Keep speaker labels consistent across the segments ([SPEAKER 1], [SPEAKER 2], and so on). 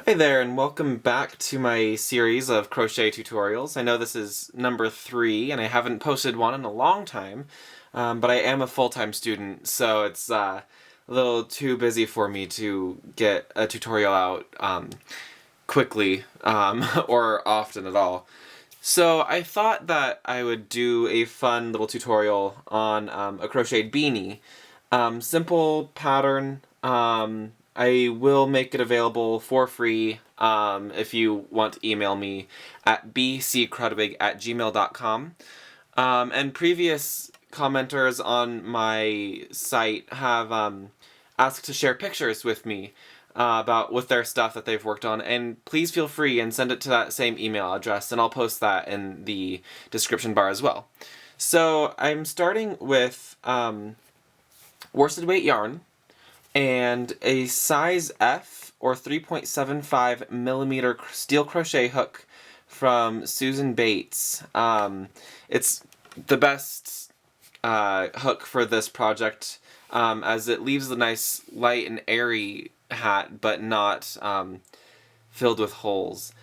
[SPEAKER 1] Hi there, and welcome back to my series of crochet tutorials. I know this is number 3 and I haven't posted one in a long time, but I am a full-time student, so it's a little too busy for me to get a tutorial out quickly or often at all. So I thought that I would do a fun little tutorial on a crocheted beanie. Simple pattern. I will make it available for free if you want to email me at bckrudwig@gmail.com. And previous commenters on my site have asked to share pictures with me with their stuff that they've worked on, and please feel free and send it to that same email address, and I'll post that in the description bar as well. So I'm starting with worsted weight yarn and a size F or 3.75 millimeter steel crochet hook from Susan Bates. It's the best hook for this project as it leaves a nice light and airy hat but not filled with holes.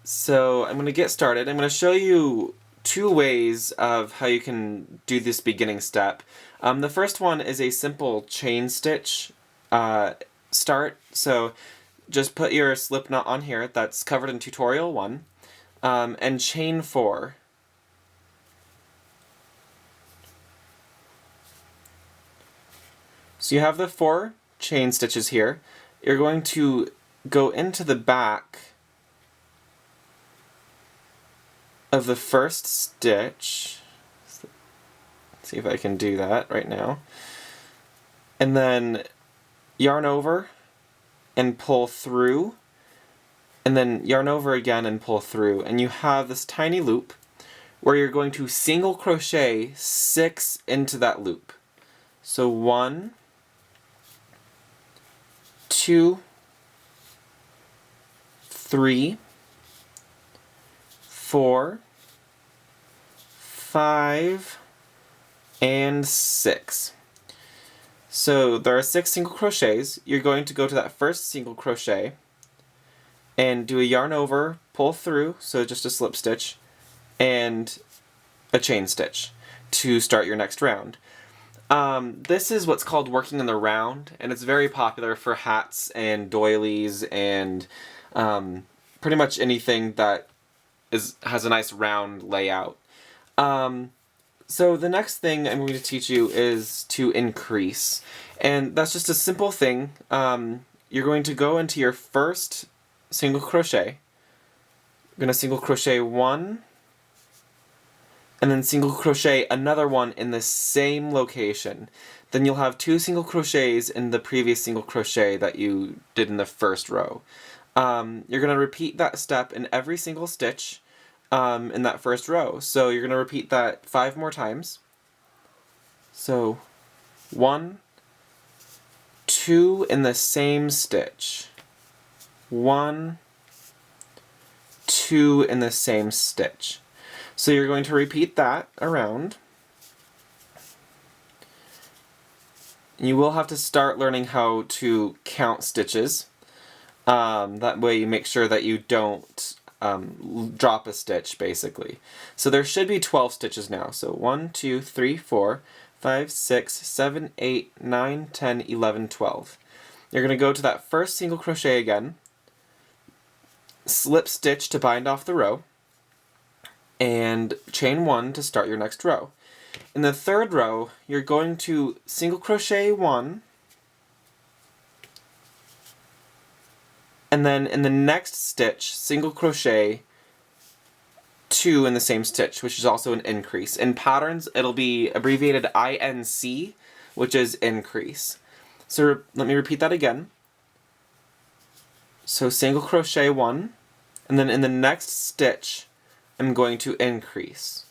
[SPEAKER 1] So I'm going to get started. I'm going to show you 2 ways of how you can do this beginning step. The first one is a simple chain stitch start. So just put your slip knot on here that's covered in tutorial 1 and chain 4. So you have the 4 chain stitches here. You're going to go into the back of the first stitch. Let's see if I can do that right now. And then yarn over and pull through, and then yarn over again and pull through, and you have this tiny loop where you're going to single crochet 6 into that loop. So 1, 2, 3, 4, 5, and 6. So there are 6 single crochets. You're going to go to that first single crochet and do a yarn over, pull through, so just a slip stitch, and a chain stitch to start your next round. This is what's called working in the round, and it's very popular for hats and doilies and pretty much anything that has a nice round layout. So the next thing I'm going to teach you is to increase, and that's just a simple thing. You're going to go into your first single crochet. You're going to single crochet 1, and then single crochet another one in the same location. Then you'll have 2 single crochets in the previous single crochet that you did in the first row. You're going to repeat that step in every single stitch in that first row. So you're going to repeat that 5 more times. So 1, 2 in the same stitch. 1, 2 in the same stitch. So you're going to repeat that around. You will have to start learning how to count stitches. That way you make sure that you don't drop a stitch, basically. So there should be 12 stitches now. So 1, 2, 3, 4, 5, 6, 7, 8, 9, 10, 11, 12. You're going to go to that first single crochet again, slip stitch to bind off the row, and chain 1 to start your next row. In the third row, you're going to single crochet 1, and then in the next stitch, single crochet 2 in the same stitch, which is also an increase. In patterns, it'll be abbreviated INC, which is increase. So let me repeat that again. So single crochet 1, and then in the next stitch, I'm going to increase.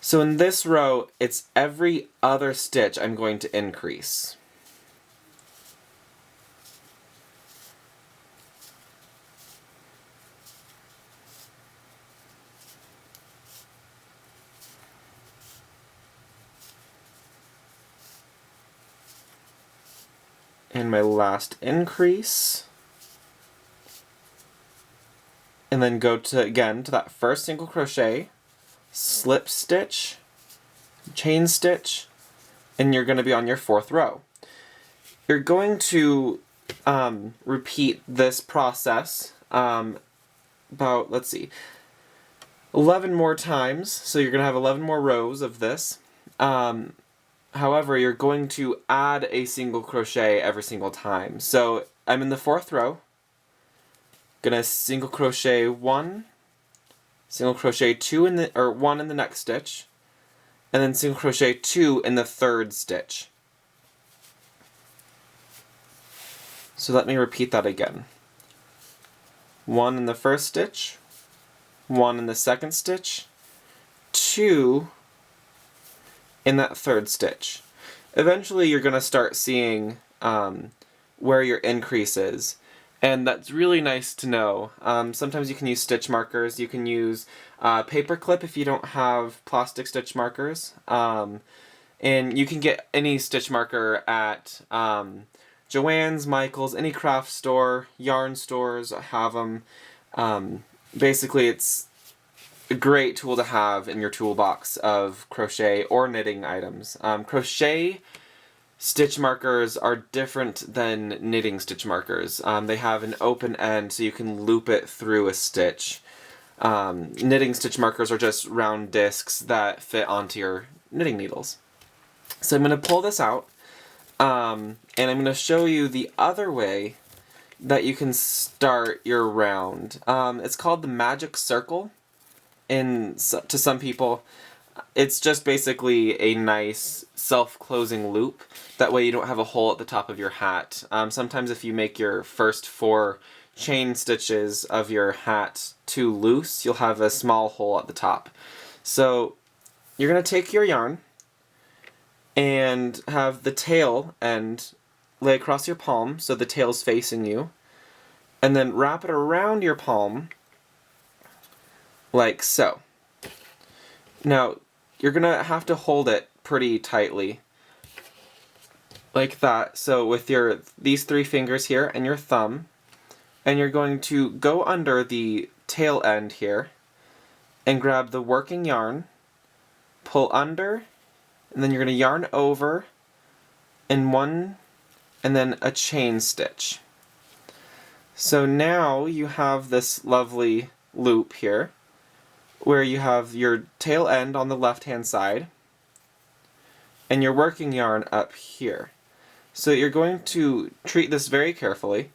[SPEAKER 1] So in this row, it's every other stitch I'm going to increase. And my last increase. and then go to, again, to that first single crochet, slip stitch, chain stitch, and you're going to be on your 4th row. You're going to repeat this process about, let's see, 11 more times, so you're going to have 11 more rows of this. However, you're going to add a single crochet every single time. So I'm in the 4th row, gonna single crochet 1, single crochet 2 in the, or 1 in the next stitch, and then single crochet 2 in the 3rd stitch. So let me repeat that again. 1 in the 1st stitch, 1 in the 2nd stitch, 2 in that 3rd stitch. Eventually you're going to start seeing where your increase is, and that's really nice to know. Sometimes you can use stitch markers, you can use paper clip if you don't have plastic stitch markers, and you can get any stitch marker at Joann's, Michael's, any craft store, yarn stores have them. Basically it's a great tool to have in your toolbox of crochet or knitting items. Crochet stitch markers are different than knitting stitch markers. They have an open end so you can loop it through a stitch. Knitting stitch markers are just round discs that fit onto your knitting needles. So I'm going to pull this out, and I'm going to show you the other way that you can start your round. It's called the magic circle to some people. It's just basically a nice self-closing loop. That way you don't have a hole at the top of your hat. Sometimes if you make your first 4 chain stitches of your hat too loose, you'll have a small hole at the top. So you're going to take your yarn and have the tail end lay across your palm so the tail's facing you, and then wrap it around your palm like so. Now you're gonna have to hold it pretty tightly like that, so with these 3 fingers here and your thumb, and you're going to go under the tail end here and grab the working yarn, pull under, and then you're going to yarn over in 1 and then a chain stitch. So now you have this lovely loop here where you have your tail end on the left hand side and your working yarn up here. So you're going to treat this very carefully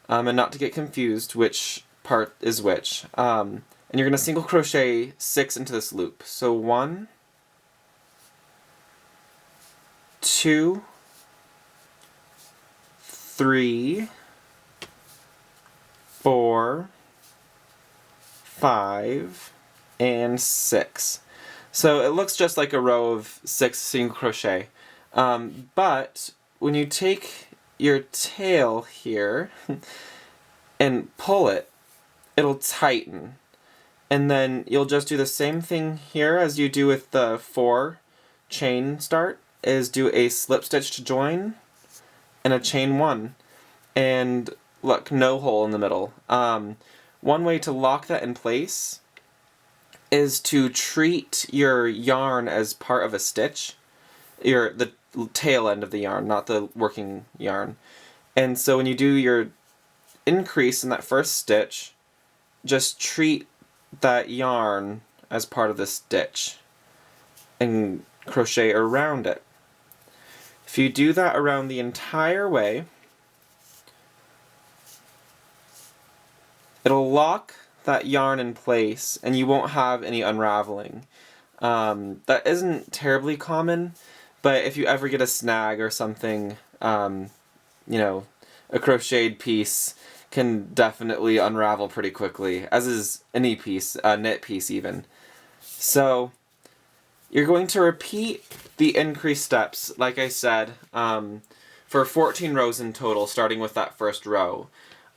[SPEAKER 1] and not to get confused which part is which. And you're going to single crochet 6 into this loop. So 1, 2, 3, 4, 5, and 6. So it looks just like a row of 6 single crochet. But when you take your tail here and pull it, it'll tighten. And then you'll just do the same thing here as you do with the 4 chain start, is do a slip stitch to join and a chain 1. And look, no hole in the middle. One way to lock that in place is to treat your yarn as part of a stitch. The tail end of the yarn, not the working yarn. And so when you do your increase in that first stitch, just treat that yarn as part of the stitch and crochet around it. If you do that around the entire way, it'll lock that yarn in place and you won't have any unraveling. That isn't terribly common, but if you ever get a snag or something, you know, a crocheted piece can definitely unravel pretty quickly, as is any piece, a knit piece even. So you're going to repeat the increase steps, like I said, for 14 rows in total, starting with that first row.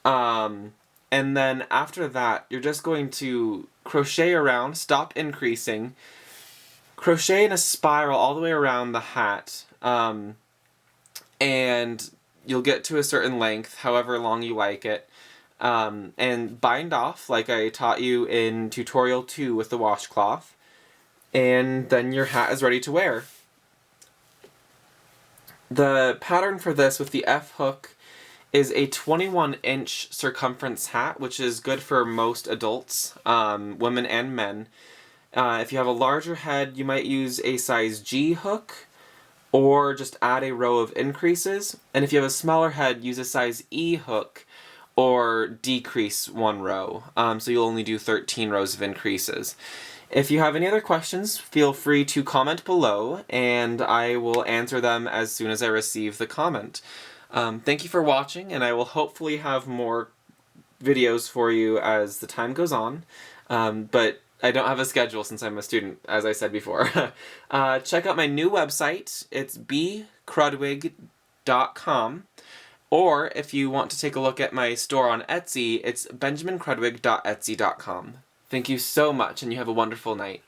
[SPEAKER 1] And then after that, you're just going to crochet around, stop increasing, crochet in a spiral all the way around the hat, and you'll get to a certain length, however long you like it, and bind off like I taught you in tutorial 2 with the washcloth, and then your hat is ready to wear. The pattern for this with the F hook is a 21-inch circumference hat, which is good for most adults, women and men. If you have a larger head, you might use a size G hook, or just add a row of increases. And if you have a smaller head, use a size E hook, or decrease 1 row. So you'll only do 13 rows of increases. If you have any other questions, feel free to comment below, and I will answer them as soon as I receive the comment. Thank you for watching, and I will hopefully have more videos for you as the time goes on, but I don't have a schedule since I'm a student, as I said before. Check out my new website. It's bkrudwig.com. Or if you want to take a look at my store on Etsy, it's benjaminkrudwig.etsy.com. Thank you so much, and you have a wonderful night.